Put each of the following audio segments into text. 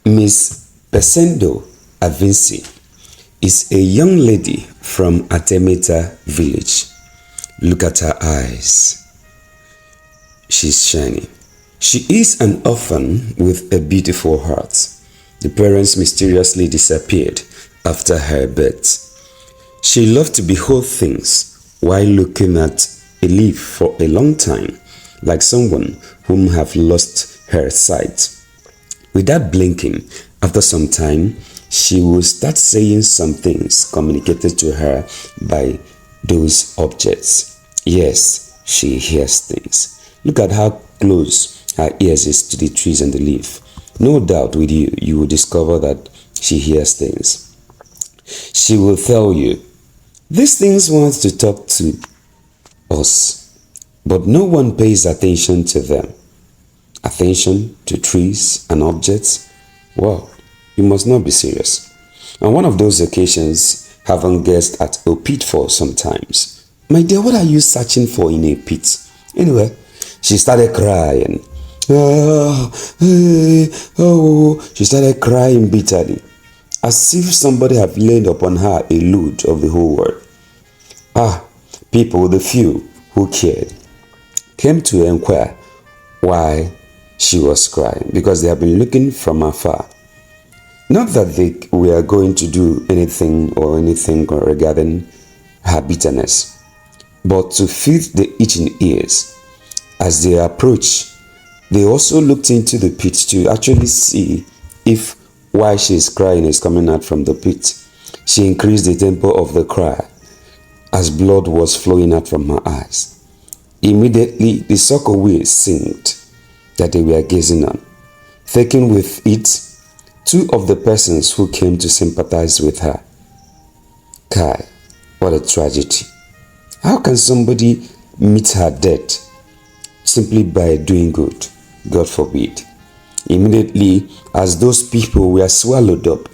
Miss Pesendo Avinci is a young lady from Atemeta village. Look at her eyes. She's shining. She is an orphan with a beautiful heart. The parents mysteriously disappeared after her birth. She loved to behold things while looking at a leaf for a long time, like someone whom have lost her sight. Without blinking, after some time, she will start saying some things communicated to her by those objects. Yes, she hears things. Look at how close her ears is to the trees and the leaf. No doubt with you, you will discover that she hears things. She will tell you, these things want to talk to us, but no one pays attention to them. Attention to trees and objects? Well, you must not be serious. On one of those occasions, having guessed at a pitfall sometimes. My dear, what are you searching for in a pit? Anyway, she started crying. She started crying bitterly, as if somebody had laid upon her a load of the whole world. People, the few who cared, came to inquire why she was crying, because they have been looking from afar. Not that they were going to do anything regarding her bitterness, but to feed the itching ears. As they approached, they also looked into the pit to actually see if why she is crying is coming out from the pit. She increased the tempo of the cry as blood was flowing out from her eyes. Immediately, the sucker wheel sinked that they were gazing on, taking with it two of the persons who came to sympathize with her. Kai, what a tragedy. How can somebody meet her death simply by doing good? God forbid. Immediately, as those people were swallowed up,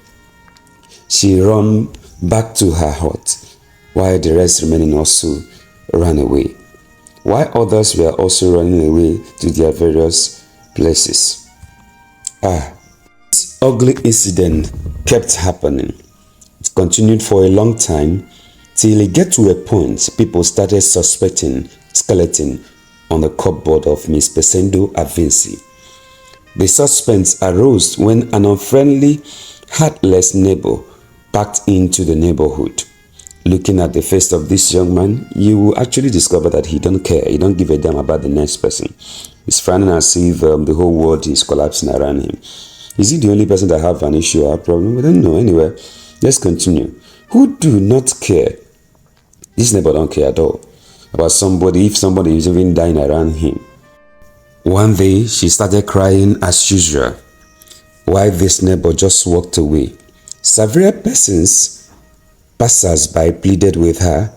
she ran back to her hut, while the rest remaining also ran away, while others were also running away to their various places. This ugly incident kept happening. It continued for a long time, till it get to a point people started suspecting skeleton on the cupboard of Miss Pesendo Avinci. The suspense arose when an unfriendly, heartless neighbor packed into the neighborhood. Looking at the face of this young man, you will actually discover that he don't care. He don't give a damn about the next person. He's frowning as if the whole world is collapsing around him. Is he the only person that have an issue or a problem? We don't know. Anyway, let's continue. Who do not care? This neighbor don't care at all about somebody if somebody is even dying around him. One day, she started crying as usual, while this neighbor just walked away. Several passers-by pleaded with her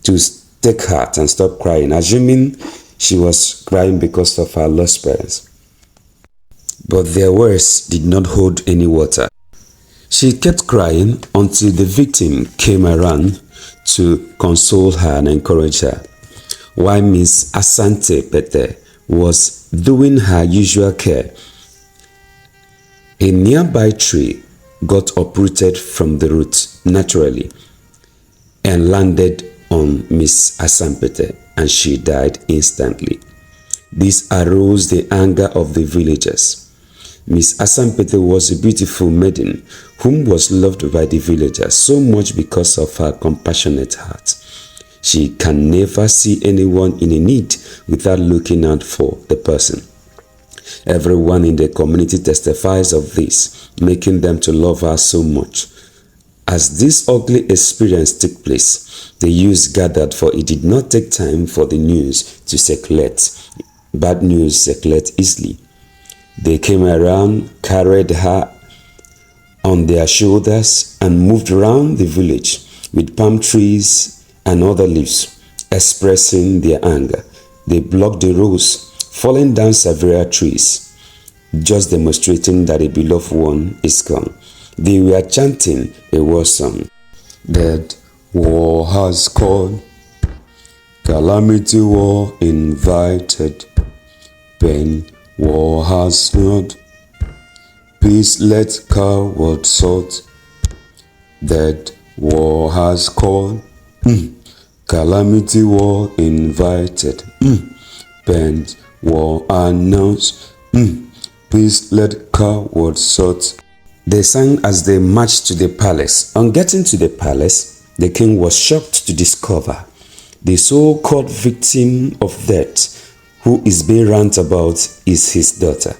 to take heart and stop crying, assuming she was crying because of her lost parents. But their words did not hold any water. She kept crying until the victim came around to console her and encourage her, while Miss Asante Pete was doing her usual care. A nearby tree got uprooted from the root naturally and landed on Miss Asampete, and she died instantly. This aroused the anger of the villagers. Miss Asampete was a beautiful maiden whom was loved by the villagers so much because of her compassionate heart. She can never see anyone in a need without looking out for the person. Everyone in the community testifies of this, making them to love her so much. As this ugly experience took place, the youths gathered, for it did not take time for the news to circulate. Bad news circulate easily. They came around, carried her on their shoulders, and moved around the village with palm trees and other leaves, expressing their anger. They blocked the roads, falling down several trees, just demonstrating that a beloved one is gone. They were chanting a war song. That war has called, calamity war invited, pain war has not, Peace let coward salt. That war has called. Calamity war invited. Pent war announced. Peace let coward salt. They sang as they marched to the palace. On getting to the palace, the king was shocked to discover the so-called victim of death who is being ranted about is his daughter.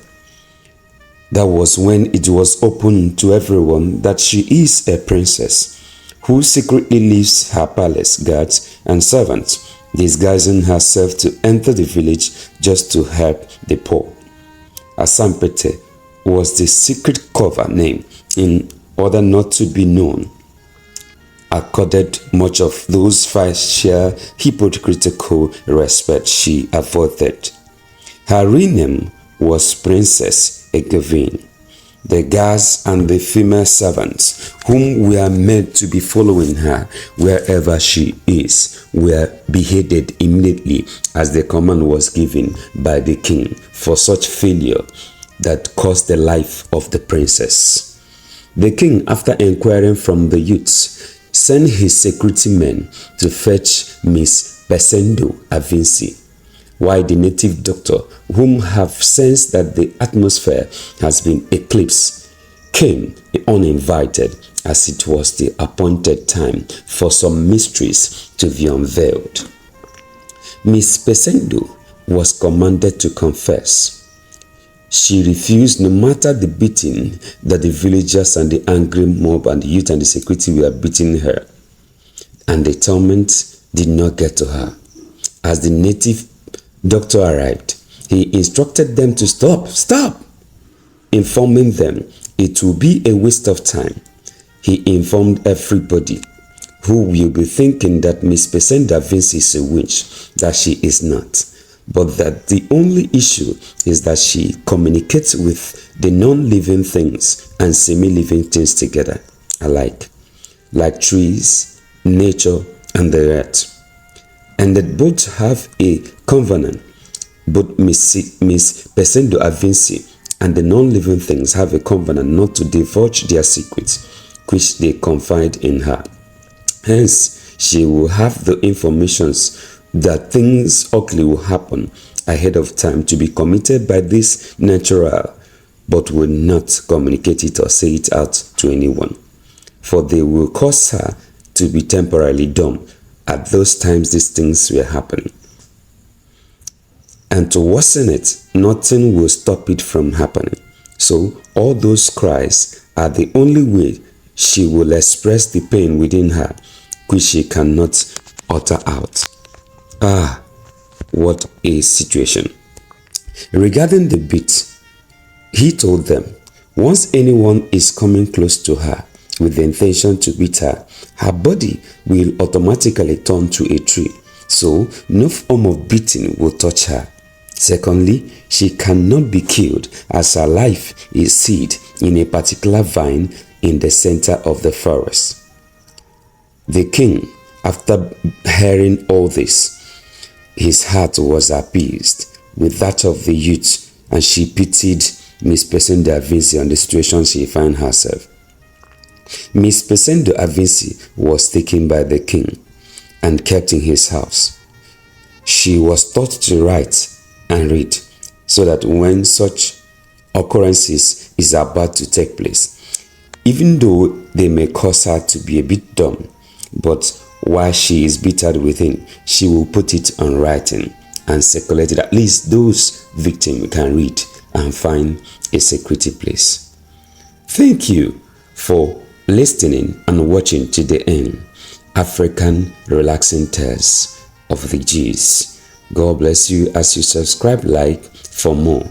That was when it was open to everyone that she is a princess who secretly leaves her palace guards and servants, disguising herself to enter the village just to help the poor. Asampete was the secret cover name in order not to be known. Accorded much of those facial hypocritical respect she avoided. Her real name was Princess Egevin. The guards and the female servants whom were meant to be following her wherever she is were beheaded immediately as the command was given by the king for such failure that cost the life of the princess. The king, after inquiring from the youths, sent his security men to fetch Miss Pesendo Avinci, while the native doctor, whom have sensed that the atmosphere has been eclipsed, came uninvited, as it was the appointed time for some mysteries to be unveiled. Miss Pesendo was commanded to confess. She refused, no matter the beating that the villagers and the angry mob and the youth and the security were beating her, and the torment did not get to her. As the native doctor arrived, he instructed them to stop, informing them it will be a waste of time. He informed everybody who will be thinking that Miss Pesenda Vince is a witch, that she is not, but that the only issue is that she communicates with the non-living things and semi-living things together alike, like trees, nature, and the earth, and that both have a covenant. Both Miss Pesendo Avinci and the non-living things have a covenant not to divulge their secrets, which they confide in her. Hence, she will have the informations that things ugly will happen ahead of time to be committed by this natural, but will not communicate it or say it out to anyone, for they will cause her to be temporarily dumb at those times these things were happening. And to worsen it, nothing will stop it from happening. So all those cries are the only way she will express the pain within her, which she cannot utter out. Ah, what a situation. Regarding the beat, he told them, once anyone is coming close to her with the intention to beat her, her body will automatically turn to a tree, so no form of beating will touch her. Secondly, she cannot be killed, as her life is seed in a particular vine in the center of the forest. The king, after hearing all this, his heart was appeased with that of the youth, and she pitied Miss Pesendo Avinci on the situation she found herself. Miss Pesendo Avinci was taken by the king and kept in his house. She was taught to write and read, so that when such occurrences is about to take place, even though they may cause her to be a bit dumb, but while she is bittered within, she will put it on writing and circulate it. At least those victims can read and find a security place. Thank you for listening and watching to the end. African Relaxing Tales of the G's. God bless you as you subscribe, like for more.